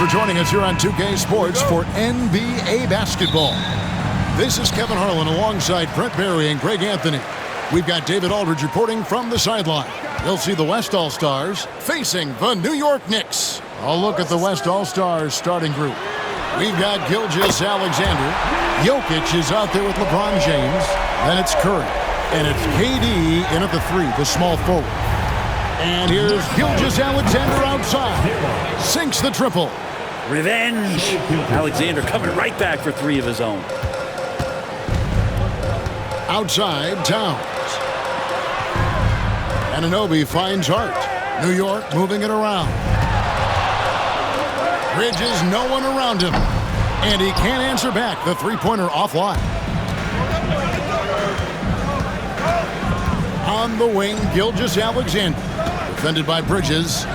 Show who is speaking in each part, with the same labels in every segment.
Speaker 1: for joining us here on 2K Sports for NBA basketball. This is Kevin Harlan alongside Brett Barry and Greg Anthony. We've got David Aldridge reporting from the sideline. You'll see the West All-Stars facing the New York Knicks. A look at the West All-Stars starting group. We've got Gilgeous-Alexander. Jokic is out there with LeBron James. Then it's Curry. And it's KD in at the 3, the small forward. And here's Gilgeous-Alexander outside. Sinks the triple.
Speaker 2: Revenge. Alexander coming right back for 3 of his own.
Speaker 1: Outside, Towns. Anunoby finds Hart. New York moving it around. Bridges, no one around him. And he can't answer back. The three-pointer offline. On the wing, Gilgeous-Alexander. Defended by Bridges.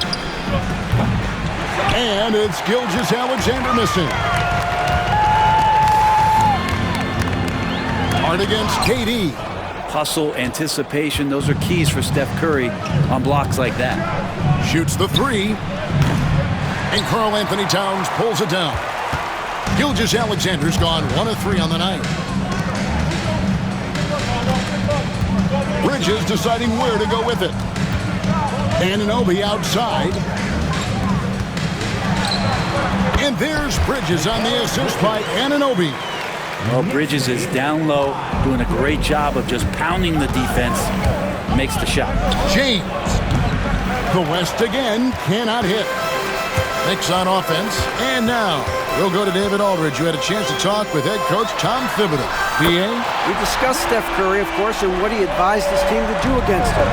Speaker 1: And it's Gilgeous-Alexander missing. Hard against KD.
Speaker 2: Hustle, anticipation, those are keys for Steph Curry on blocks like that.
Speaker 1: Shoots the 3. And Karl Anthony Towns pulls it down. Gilgeous-Alexander's gone 1 of 3 on the night. Bridges deciding where to go with it. Anunoby outside. And there's Bridges on the assist by Anunoby.
Speaker 2: Well, Bridges is down low, doing a great job of just pounding the defense. Makes the shot.
Speaker 1: James. The West again cannot hit. Knicks on offense. And now we'll go to David Aldridge, who had a chance to talk with head coach Tom Thibodeau. DA?
Speaker 3: We discussed Steph Curry, of course, and what he advised his team to do against him.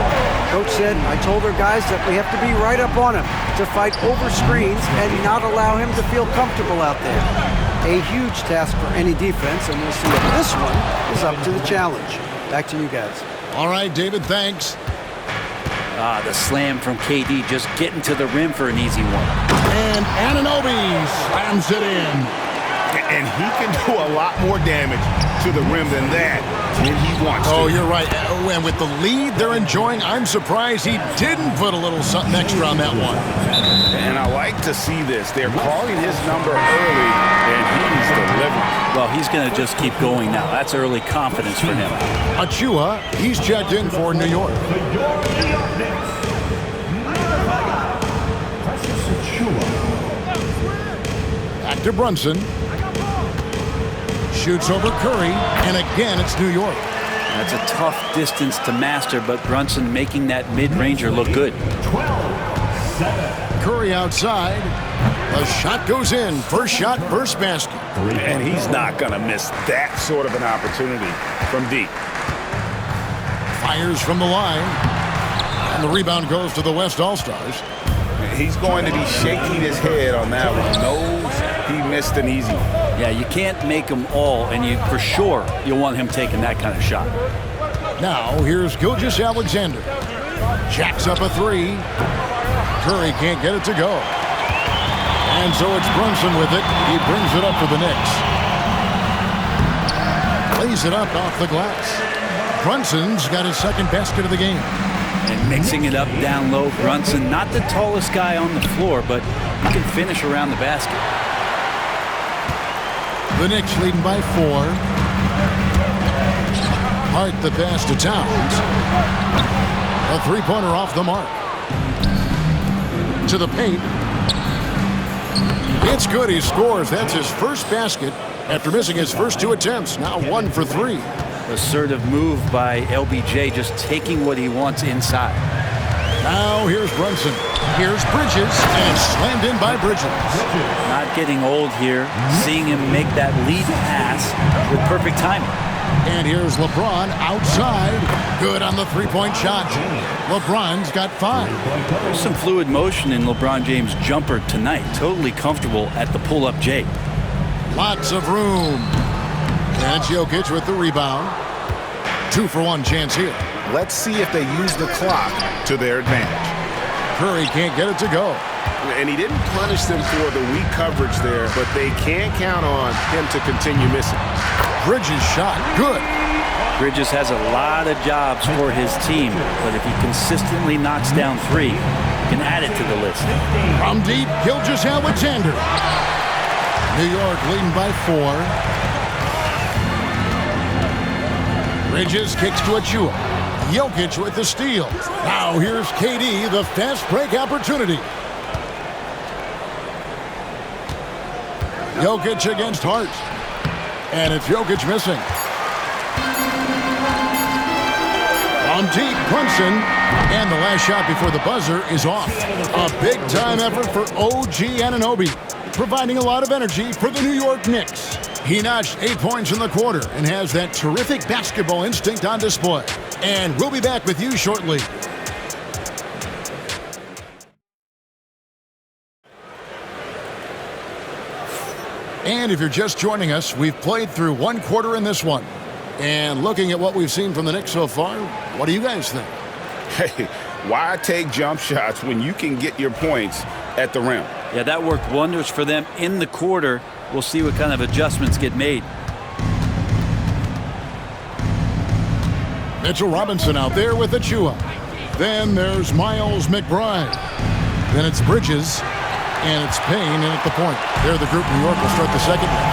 Speaker 3: Coach said, I told our guys that we have to be right up on him, to fight over screens and not allow him to feel comfortable out there. A huge task for any defense, and we'll see if this one is up to the challenge. Back to you guys.
Speaker 1: All right, David, thanks.
Speaker 2: The slam from KD, just getting to the rim for an easy one.
Speaker 1: And Anunoby slams it in.
Speaker 4: And he can do a lot more damage to the rim than that when he wants to.
Speaker 1: Oh, you're right. And with the lead they're enjoying, I'm surprised he didn't put a little something extra on that one.
Speaker 4: And I like to see this. They're calling his number early, and he's delivering.
Speaker 2: Well, he's going to just keep going now. That's early confidence for him.
Speaker 1: Achua, he's checked in for New York. Back to Brunson. Shoots over Curry, and again it's New York.
Speaker 2: That's a tough distance to master, but Brunson making that mid-ranger look good.
Speaker 1: Curry outside. The shot goes in. First shot, first basket.
Speaker 4: And he's not going to miss that sort of an opportunity from deep.
Speaker 1: Fires from the line. And the rebound goes to the West All-Stars.
Speaker 4: He's going to be shaking his head on that one. Knows he missed an easy one.
Speaker 2: Yeah, you can't make them all, and you for sure you'll want him taking that kind of shot.
Speaker 1: Now, here's Gilgeous-Alexander. Jacks up a 3. Curry can't get it to go. And so it's Brunson with it. He brings it up for the Knicks. Lays it up off the glass. Brunson's got his second basket of the game.
Speaker 2: And mixing it up down low, Brunson, not the tallest guy on the floor, but he can finish around the basket.
Speaker 1: The Knicks leading by 4. Hart the pass to Towns. A three-pointer off the mark. To the paint. It's good. He scores. That's his first basket after missing his first 2 attempts. Now 1 for 3.
Speaker 2: Assertive move by LBJ, just taking what he wants inside.
Speaker 1: Now here's Brunson. Here's Bridges, and slammed in by Bridges.
Speaker 2: Not getting old here. Seeing him make that lead pass with perfect timing.
Speaker 1: And here's LeBron outside. Good on the three-point shot. LeBron's got 5.
Speaker 2: There's some fluid motion in LeBron James' jumper tonight. Totally comfortable at the pull-up J.
Speaker 1: Lots of room. And it's Jokic with the rebound. 2-for-1 chance here.
Speaker 4: Let's see if they use the clock to their advantage.
Speaker 1: Curry can't get it to go.
Speaker 4: And he didn't punish them for the weak coverage there, but they can't count on him to continue missing.
Speaker 1: Bridges shot. Good.
Speaker 2: Bridges has a lot of jobs for his team, but if he consistently knocks down 3, can add it to the list.
Speaker 1: From deep, Gilgeous Alexander. New York leading by 4. Bridges kicks to Achua. Jokic with the steal. Now here's KD, the fast break opportunity. Jokic against Hart. And it's Jokic missing. On deep, Brunson. And the last shot before the buzzer is off. A big-time effort for OG Anunoby, providing a lot of energy for the New York Knicks. He notched 8 points in the quarter and has that terrific basketball instinct on display. And we'll be back with you shortly. And if you're just joining us, we've played through 1 quarter in this one. And looking at what we've seen from the Knicks so far, what do you guys think?
Speaker 4: Hey, why take jump shots when you can get your points at the rim?
Speaker 2: Yeah, that worked wonders for them in the quarter. We'll see what kind of adjustments get made.
Speaker 1: Mitchell Robinson out there with Achua. Then there's Miles McBride. Then it's Bridges. And it's Payne in at the point. There the group New York will start the second one.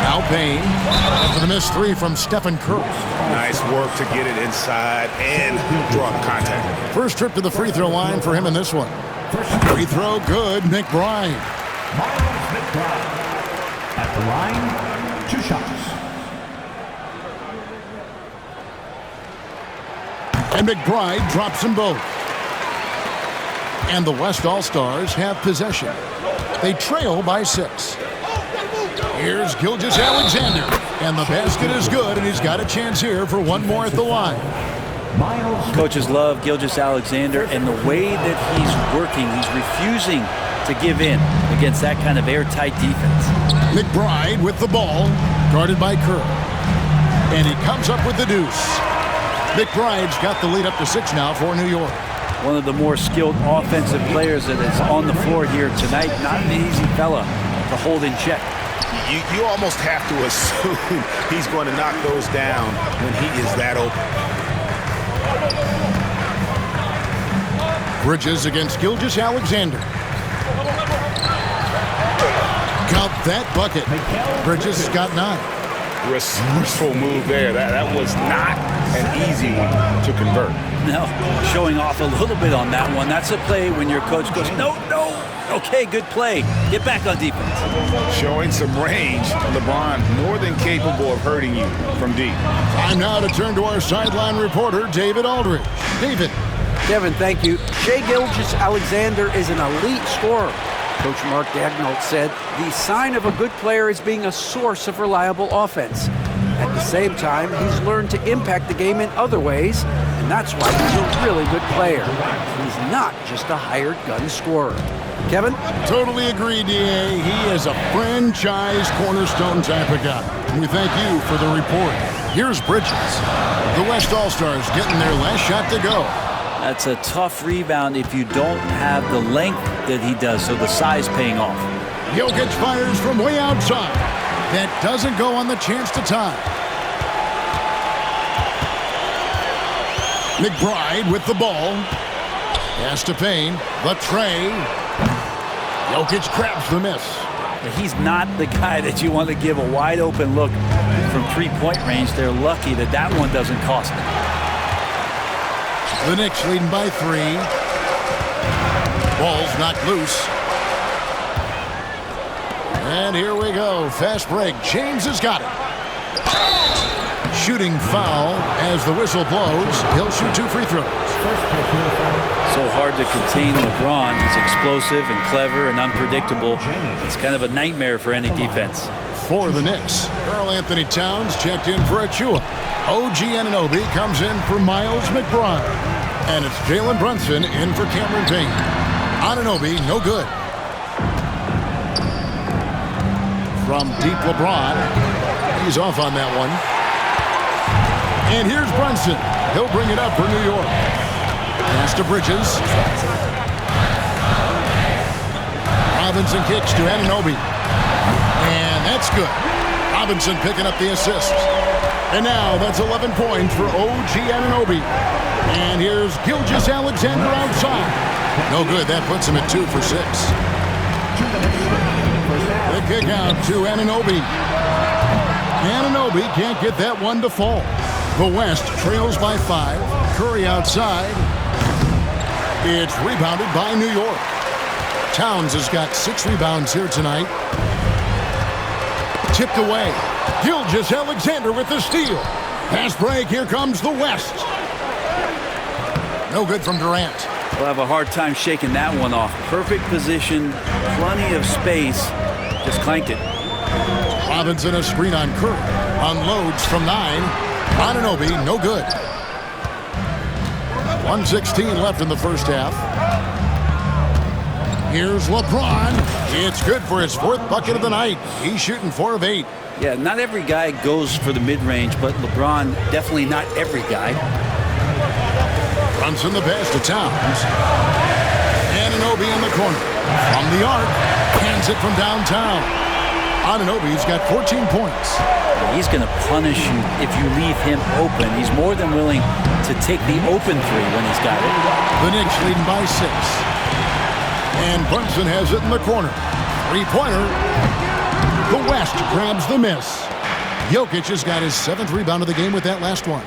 Speaker 1: Now Payne after the missed 3 from Stephen Curry.
Speaker 4: Nice work to get it inside and draw the contact.
Speaker 1: First trip to the free throw line for him in this one. Free throw good, McBride.
Speaker 5: Miles McBride at the line, 2 shots.
Speaker 1: And McBride drops them both. And the West All-Stars have possession. They trail by 6. Here's Gilgeous Alexander. And the basket is good, and he's got a chance here for 1 more at the line.
Speaker 2: Coaches love Gilgeous Alexander, and the way that he's working, he's refusing to give in against that kind of airtight defense.
Speaker 1: McBride with the ball, guarded by Kerr. And he comes up with the deuce. McBride's got the lead up to 6 now for New York.
Speaker 2: One of the more skilled offensive players that is on the floor here tonight. Not an easy fella to hold in check.
Speaker 4: You almost have to assume he's going to knock those down when he is that open.
Speaker 1: Bridges against Gilgeous Alexander. Count that bucket. Bridges has got 9.
Speaker 4: Resourceful move there. That was not an easy one to convert.
Speaker 2: No, showing off a little bit on that one. That's a play when your coach goes, no. Okay, good play. Get back on defense.
Speaker 4: Showing some range. LeBron more than capable of hurting you from deep.
Speaker 1: Time now to turn to our sideline reporter, David Aldridge. David.
Speaker 3: Kevin, thank you. Shai Gilgeous-Alexander is an elite scorer. Coach Mark Daigneault said the sign of a good player is being a source of reliable offense. At the same time, he's learned to impact the game in other ways, and that's why he's a really good player. He's not just a hired gun scorer. Kevin?
Speaker 1: Totally agree, D.A. He is a franchise cornerstone type of guy. We thank you for the report. Here's Bridges. The West All-Stars getting their last shot to go.
Speaker 2: That's a tough rebound if you don't have the length that he does, so the size paying off.
Speaker 1: Jokic fires from way outside. That doesn't go on the chance to tie. McBride with the ball. Pass to Payne. The tray. Jokic grabs the miss.
Speaker 2: He's not the guy that you want to give a wide open look from 3-point range. They're lucky that that one doesn't cost them.
Speaker 1: The Knicks leading by 3. Ball's knocked loose. And here we go. Fast break. James has got it. Shooting foul as the whistle blows. He'll shoot 2 free throws.
Speaker 2: So hard to contain LeBron. He's explosive and clever and unpredictable. It's kind of a nightmare for any defense.
Speaker 1: For the Knicks, Karl Anthony Towns checked in for Achua. OG Anunoby comes in for Miles McBride. And it's Jalen Brunson in for Cameron Payne. Anunoby, no good. From deep LeBron. He's off on that one. And here's Brunson. He'll bring it up for New York. Pass to Bridges. Robinson kicks to Anunoby. And that's good. Robinson picking up the assist. And now that's 11 points for OG Anunoby. And here's Gilgeous Alexander outside. No good. That puts him at 2 for 6. The kick out to Anunoby. Anunoby can't get that one to fall. The West trails by 5. Curry outside. It's rebounded by New York. Towns has got 6 rebounds here tonight. Tipped away. Gilgeous-Alexander with the steal. Pass break. Here comes the West. No good from Durant.
Speaker 2: We'll have a hard time shaking that one off. Perfect position, plenty of space. Just clanked it.
Speaker 1: Robinson a screen on Curry. Unloads from 9. Anunoby, no good. 1:16 left in the first half. Here's LeBron. It's good for his 4th bucket of the night. He's shooting 4 of 8.
Speaker 2: Yeah, not every guy goes for the mid-range, but LeBron, definitely not every guy.
Speaker 1: Brunson the pass to Towns. Anunoby in the corner. From the arc. Hands it from downtown. Anunoby's got 14 points.
Speaker 2: He's going to punish you if you leave him open. He's more than willing to take the open 3 when he's got it.
Speaker 1: The Knicks leading by 6. And Brunson has it in the corner. 3-pointer. The West grabs the miss. Jokic has got his 7th rebound of the game with that last one.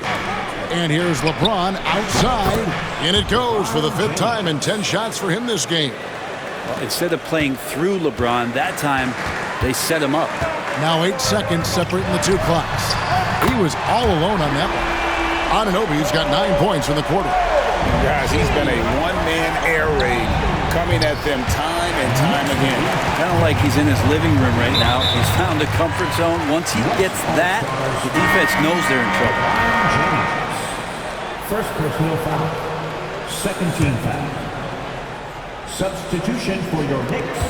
Speaker 1: And here's LeBron outside. And it goes for the 5th time and 10 shots for him this game.
Speaker 2: Well, instead of playing through LeBron, that time they set him up.
Speaker 1: Now 8 seconds separating the 2 clocks. He was all alone on that one. Anunoby's got 9 points in the quarter.
Speaker 6: Guys, he's been a one-man air raid coming at them time and time again.
Speaker 2: Kind of like he's in his living room right now. He's found a comfort zone. Once he gets that, the defense knows they're in trouble.
Speaker 5: First personal foul. Second team foul. Substitution for your Knicks.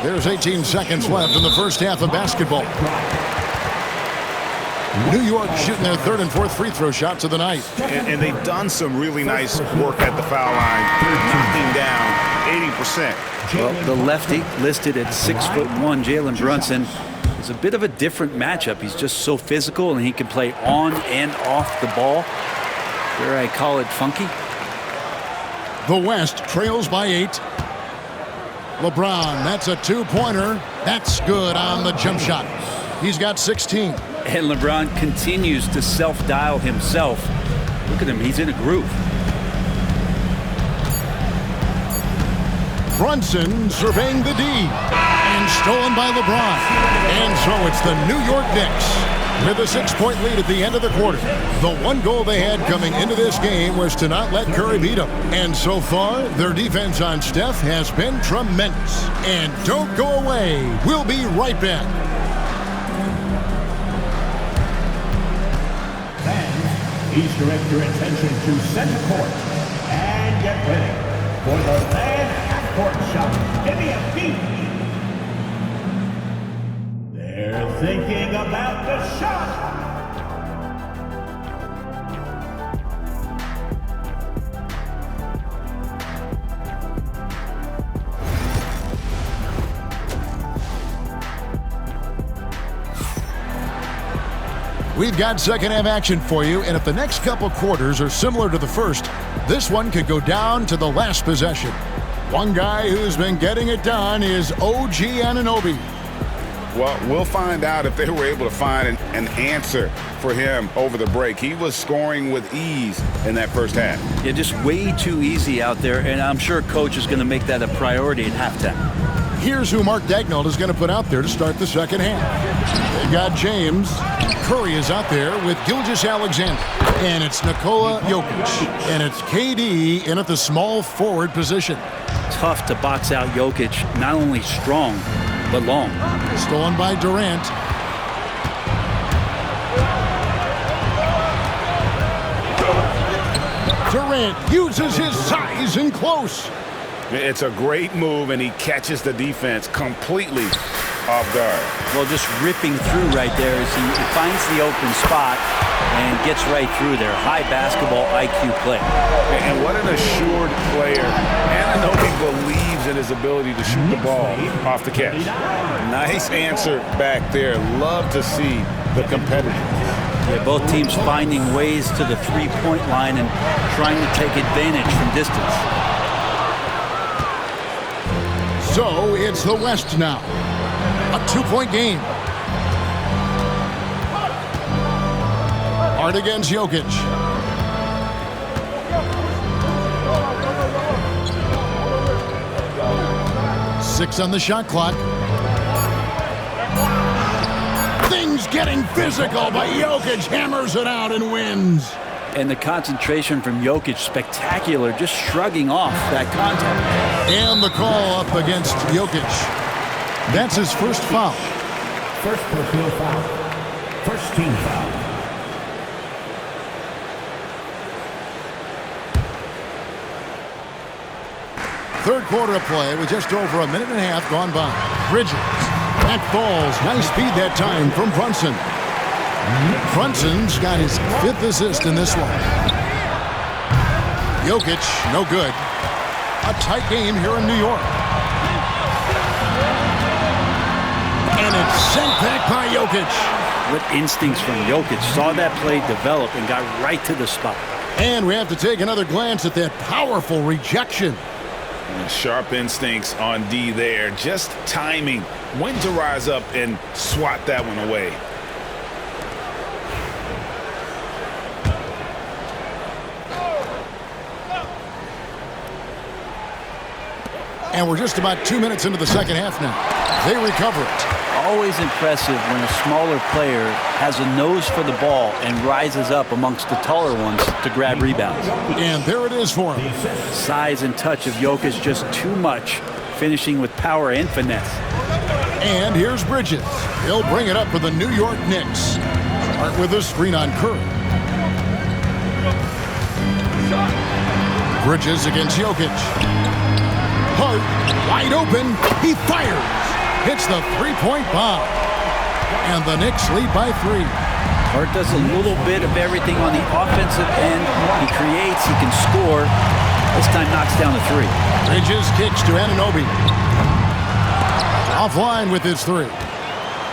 Speaker 1: There's 18 seconds left in the first half of basketball. New York shooting their 3rd and 4th free throw shots of the night.
Speaker 4: And they've done some really nice work at the foul line, knocking down 80%.
Speaker 2: Well, the lefty listed at 6'1", Jalen Brunson, is a bit of a different matchup. He's just so physical, and he can play on and off the ball. Dare I call it funky?
Speaker 1: The West trails by 8. LeBron, that's a 2-pointer. That's good on the jump shot. He's got 16.
Speaker 2: And LeBron continues to self-dial himself. Look at him, he's in a groove.
Speaker 1: Brunson surveying the D. And stolen by LeBron. And so it's the New York Knicks with a 6-point lead at the end of the quarter. The one goal they had coming into this game was to not let Curry beat them. And so far, their defense on Steph has been tremendous. And don't go away. We'll be right back.
Speaker 5: Please direct your attention to center court and get ready for the fan half-court shot. Give me a beat. They're thinking about the shot.
Speaker 1: We've got second half action for you, and if the next couple quarters are similar to the first, this one could go down to the last possession. One guy who's been getting it done is OG Anunoby.
Speaker 6: Well, we'll find out if they were able to find an answer for him over the break. He was scoring with ease in that first half.
Speaker 2: Yeah, just way too easy out there, and I'm sure Coach is going to make that a priority at halftime.
Speaker 1: Here's who Mark Daigneault is going to put out there to start the second half. They've got James. Curry is out there with Gilgeous-Alexander. And it's Nikola Jokic. And it's KD in at the small forward position.
Speaker 2: Tough to box out Jokic, not only strong, but long.
Speaker 1: Stolen by Durant. Durant uses his size in close.
Speaker 6: It's a great move, and he catches the defense completely off guard.
Speaker 2: Well, just ripping through right there as he finds the open spot and gets right through there. High basketball IQ play.
Speaker 6: And what an assured player. Anunoby believes in his ability to shoot the ball off the catch. Nice answer back there. Love to see the competitiveness.
Speaker 2: Yeah, both teams finding ways to the three-point line and trying to take advantage from distance.
Speaker 1: So it's the West now. A 2-point game. Hart against Jokic. Six on the shot clock. Things getting physical, but Jokic hammers it out and wins.
Speaker 2: And the concentration from Jokic, spectacular, just shrugging off that contact.
Speaker 1: And the call up against Jokic. That's his first foul.
Speaker 5: First personal foul. First team foul.
Speaker 1: Third quarter of play with just over a minute and a half gone by. Bridges. That falls. Nice speed that time from Brunson. Brunson's got his 5th assist in this one. Jokic, no good. A tight game here in New York. And it's sent back by Jokic.
Speaker 2: What instincts from Jokic. Saw that play develop and got right to the spot.
Speaker 1: And we have to take another glance at that powerful rejection.
Speaker 6: Sharp instincts on D there. Just timing when to rise up and swat that one away.
Speaker 1: And we're just about 2 minutes into the second half now. They recover it.
Speaker 2: Always impressive when a smaller player has a nose for the ball and rises up amongst the taller ones to grab rebounds.
Speaker 1: And there it is for him.
Speaker 2: Size and touch of Jokic just too much, finishing with power and finesse.
Speaker 1: And here's Bridges. He'll bring it up for the New York Knicks. Hart with a screen on Curry. Bridges against Jokic. Hart, wide open. He fires. Hits the three-point bomb. And the Knicks lead by 3.
Speaker 2: Hart does a little bit of everything on the offensive end. He creates, he can score. This time knocks down the 3.
Speaker 1: Bridges kicks to Anunoby. Offline with his 3.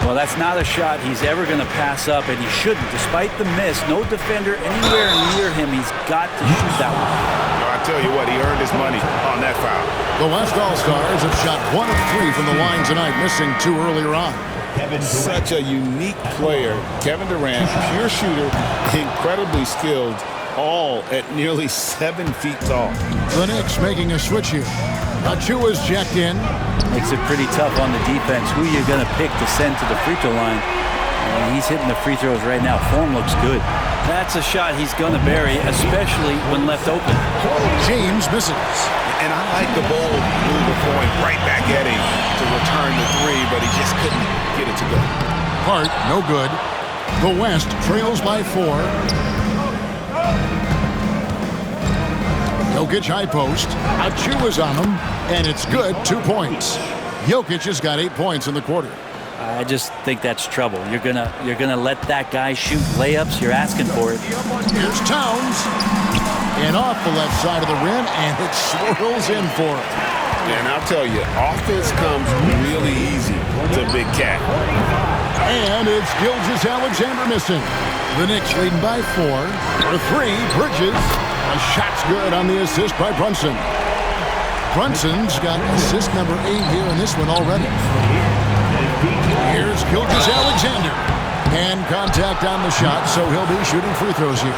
Speaker 2: Well, that's not a shot he's ever going to pass up, and he shouldn't. Despite the miss, no defender anywhere near him. He's got to shoot that one.
Speaker 6: I tell you what, he earned his money on that foul.
Speaker 1: The West All-Stars have shot 1 of 3 from the line tonight, missing 2 earlier on.
Speaker 6: Such a unique player. Kevin Durant, pure shooter, incredibly skilled, all at nearly 7 feet tall.
Speaker 1: The Knicks making a switch here. Achua's checked in.
Speaker 2: Makes it pretty tough on the defense. Who you're going to pick to send to the free throw line. And he's hitting the free throws right now. Form looks good. That's a shot he's going to bury, especially when left open.
Speaker 1: James misses.
Speaker 6: And I like the bold move of going right back at him to return the 3, but he just couldn't get it to go.
Speaker 1: Hart, no good. The West trails by 4. Jokic high post. Achua's on him, and it's good. 2 points. Jokic has got 8 points in the quarter.
Speaker 2: I just think that's trouble. You're gonna let that guy shoot layups. You're asking for it.
Speaker 1: Here's Towns. And off the left side of the rim, and it swirls in for it.
Speaker 6: And I'll tell you, offense comes really easy to Big Cat.
Speaker 1: And it's Gilgeous-Alexander missing. The Knicks leading by 4. For 3, Bridges. A shot's good on the assist by Brunson. Brunson's got assist number 8 here in this one already. Here's Gilgeous-Alexander. And contact on the shot, so he'll be shooting free throws here.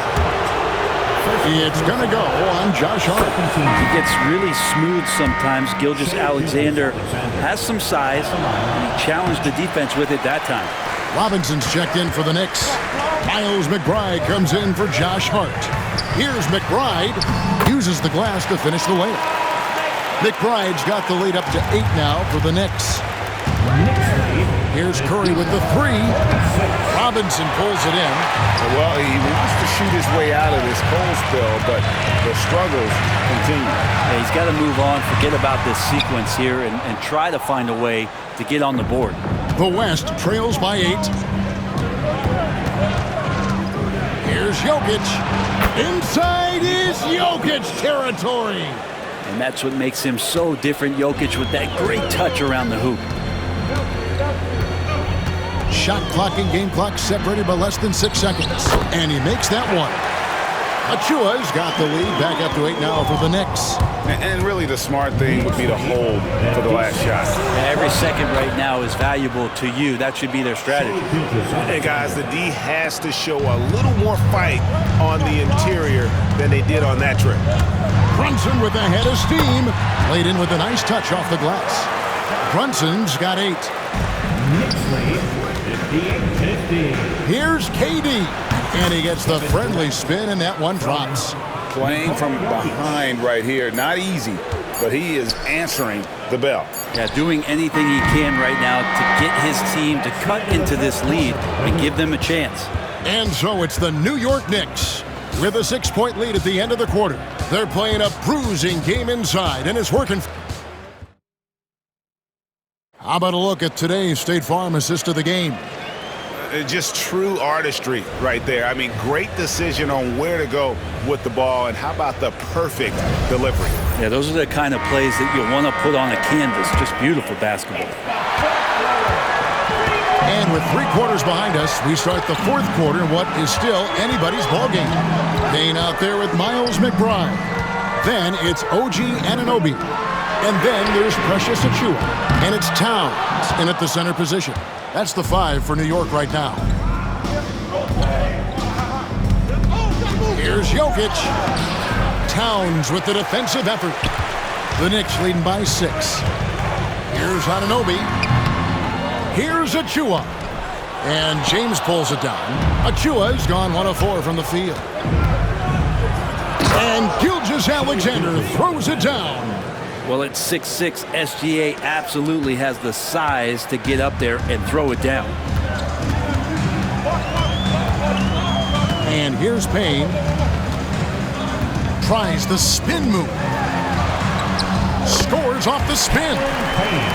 Speaker 1: It's going to go on Josh Hart.
Speaker 2: He gets really smooth sometimes. Gilgeous-Alexander has some size, and he challenged the defense with it that time.
Speaker 1: Robinson's checked in for the Knicks. Miles McBride comes in for Josh Hart. Here's McBride. Uses the glass to finish the layup. McBride's got the lead up to 8 now for the Knicks. Here's Curry with the 3. Robinson pulls it in.
Speaker 6: Well, he wants to shoot his way out of this cold spell, but the struggles continue.
Speaker 2: Yeah, he's got to move on, forget about this sequence here, and try to find a way to get on the board.
Speaker 1: The West trails by 8. Here's Jokic. Inside is Jokic territory.
Speaker 2: And that's what makes him so different, Jokic, with that great touch around the hoop.
Speaker 1: Shot clock and game clock separated by less than 6 seconds. And he makes that one. Achua's got the lead, back up to 8 now for the Knicks.
Speaker 6: And really the smart thing would be to hold for the last shot.
Speaker 2: Every second right now is valuable to you. That should be their strategy.
Speaker 4: And guys, the D has to show a little more fight on the interior than they did on that trip.
Speaker 1: Brunson with a head of steam. Played in with a nice touch off the glass. Brunson's got 8.
Speaker 5: Knicks lead 58-50.
Speaker 1: Here's KD. And he gets the friendly spin, and that one drops.
Speaker 6: Playing from behind right here, not easy, but he is answering the bell.
Speaker 2: Yeah, doing anything he can right now to get his team to cut into this lead and give them a chance.
Speaker 1: And so it's the New York Knicks with a 6-point lead at the end of the quarter. They're playing a bruising game inside, and it's working. How about a look at today's State Farm assist of the game?
Speaker 4: Just true artistry right there. I mean, great decision on where to go with the ball, and how about the perfect delivery?
Speaker 2: Yeah, those are the kind of plays that you'll want to put on a canvas. Just beautiful basketball.
Speaker 1: And with 3 quarters behind us, we start the 4th quarter in what is still anybody's ballgame. Payne out there with Miles McBride. Then it's OG Anunoby. And then there's Precious Achiuwa. And it's Towns in at the center position. That's the 5 for New York right now. Here's Jokic. Towns with the defensive effort. The Knicks leading by 6. Here's Anunoby. Here's Achiuwa. And James pulls it down. Achua's gone 1 of 4 from the field. And Gilgeous-Alexander throws it down.
Speaker 2: Well, at 6'6", SGA absolutely has the size to get up there and throw it down.
Speaker 1: And here's Payne. Tries the spin move. Scores off the spin.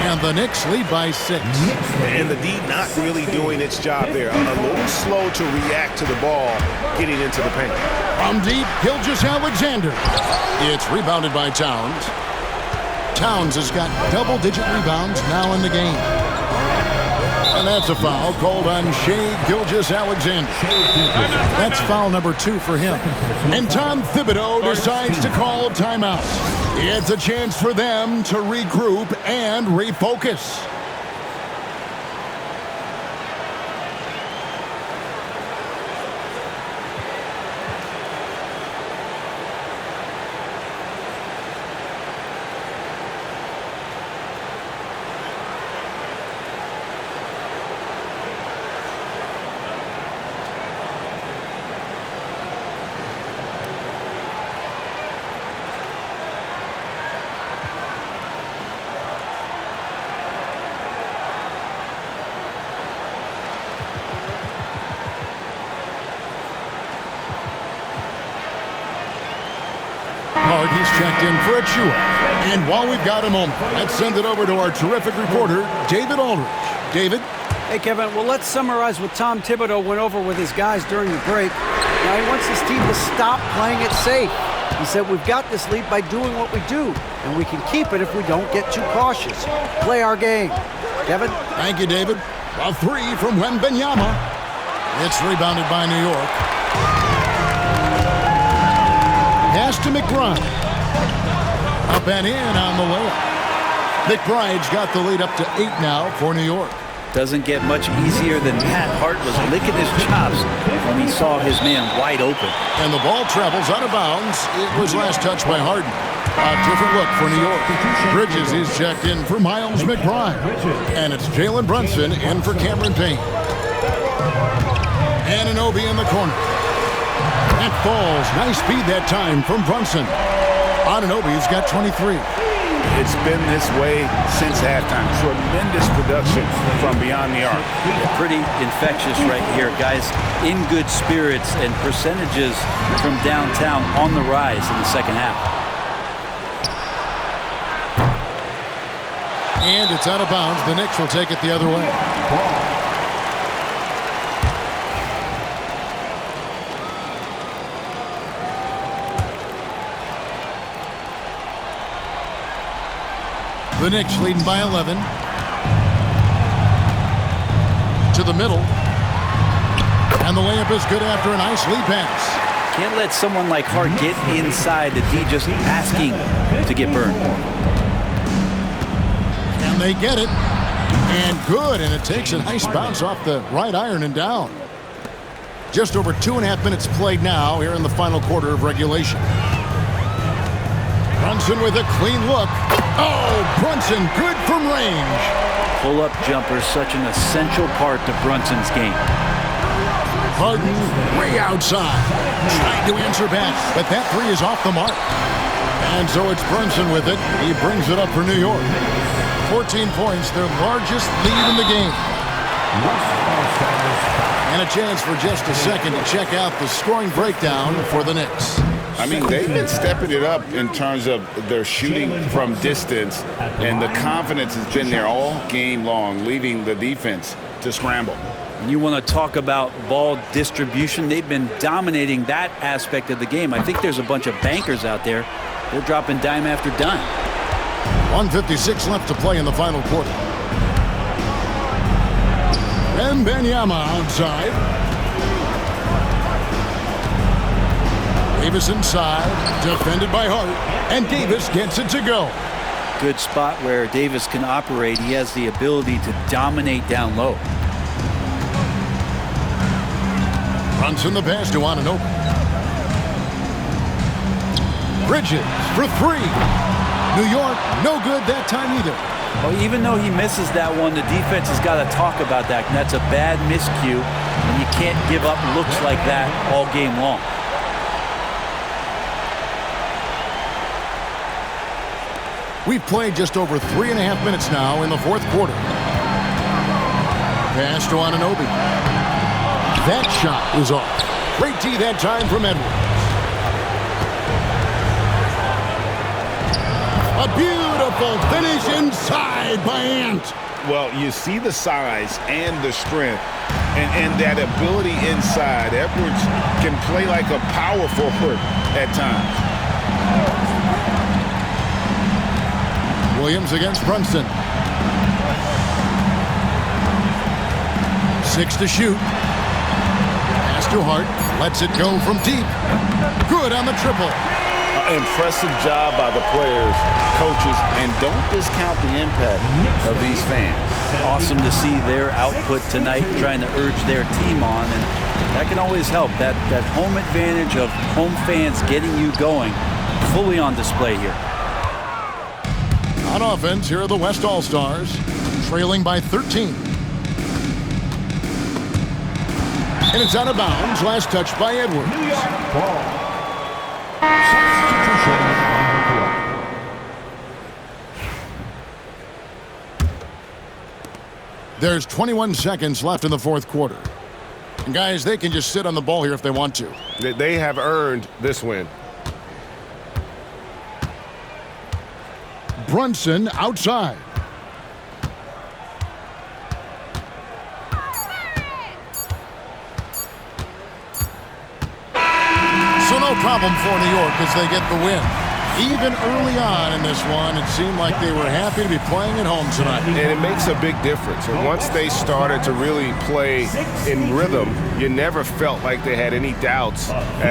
Speaker 1: And the Knicks lead by 6.
Speaker 4: And the D not really doing its job there. A little slow to react to the ball getting into the paint.
Speaker 1: From deep, Gilgeous-Alexander. It's rebounded by Towns. Towns has got double-digit rebounds now in the game. And that's a foul called on Shai Gilgeous-Alexander. That's foul number 2 for him. And Tom Thibodeau decides to call a timeout. It's a chance for them to regroup and refocus. He's checked in for Achiuwa. And while we've got a moment, let's send it over to our terrific reporter, David Aldridge. David?
Speaker 3: Hey, Kevin, well, let's summarize what Tom Thibodeau went over with his guys during the break. Now, he wants his team to stop playing it safe. He said, we've got this lead by doing what we do, and we can keep it if we don't get too cautious. Play our game. Kevin?
Speaker 1: Thank you, David. A 3 from Wembanyama. It's rebounded by New York. Pass to McBride. Up and in on the layup. McBride's got the lead up to 8 now for New York.
Speaker 2: Doesn't get much easier than Pat Hart was licking his chops when he saw his man wide open.
Speaker 1: And the ball travels out of bounds. It was last touched by Harden. A different look for New York. Bridges is checked in for Miles McBride. And it's Jalen Brunson in for Cameron Payne. Anunoby in the corner. That falls. Nice speed that time from Brunson. Anunoby's got 23.
Speaker 6: It's been this way since halftime. Tremendous production from beyond the arc.
Speaker 2: Pretty infectious right here, guys. In good spirits and percentages from downtown on the rise in the second half.
Speaker 1: And it's out of bounds. The Knicks will take it the other way. The Knicks leading by 11. To the middle. And the layup is good after a nice lead pass.
Speaker 2: Can't let someone like Hart get inside the D just asking to get burned.
Speaker 1: And they get it. And good. And it takes a nice bounce off the right iron and down. Just over 2.5 minutes played now here in the final quarter of regulation. Brunson with a clean look. Oh, Brunson good from range.
Speaker 2: Pull-up jumper, such an essential part to Brunson's game.
Speaker 1: Harden way outside. Trying to answer back, but that three is off the mark. And so it's Brunson with it. He brings it up for New York. 14 points, their largest lead in the game. And a chance for just a second to check out the scoring breakdown for the Knicks.
Speaker 6: I mean, they've been stepping it up in terms of their shooting from distance, and the confidence has been there all game long, leaving the defense to scramble.
Speaker 2: And you want to talk about ball distribution. They've been dominating that aspect of the game. I think there's a bunch of bankers out there. They're dropping dime after dime.
Speaker 1: 1:56 left to play in the final quarter. NBMy outside. Davis inside, defended by Hart, and Davis gets it to go.
Speaker 2: Good spot where Davis can operate. He has the ability to dominate down low.
Speaker 1: Brunson the pass to Anunoby. Bridges for three. New York, no good that time either.
Speaker 2: Well, even though he misses that one, the defense has got to talk about that. And that's a bad miscue, and you can't give up looks like that all game long.
Speaker 1: We've played just over 3.5 minutes now in the fourth quarter. Pass to Anunoby. That shot is off. Great D that time from Edwards. A beautiful finish inside by Ant.
Speaker 6: Well, you see the size and the strength and that ability inside. Edwards can play like a power forward at times.
Speaker 1: Williams against Brunson. 6 to shoot. Pass to Hart. Lets it go from deep. Good on the triple.
Speaker 6: Impressive job by the players, coaches, and don't discount the impact of these fans.
Speaker 2: Awesome to see their output tonight, trying to urge their team on, and that can always help. That home advantage of home fans getting you going, fully on display here.
Speaker 1: On offense, here are the West All-Stars, trailing by 13. And it's out of bounds. Last touch by Edwards.
Speaker 5: New York ball. Substitution on the court.
Speaker 1: There's 21 seconds left in the fourth quarter. And guys, they can just sit on the ball here if they want to.
Speaker 6: They have earned this win.
Speaker 1: Brunson outside. So no problem for New York as they get the win. Even early on in this one, it seemed like they were happy to be playing at home tonight.
Speaker 6: And it makes a big difference. And once they started to really play in rhythm, you never felt like they had any doubts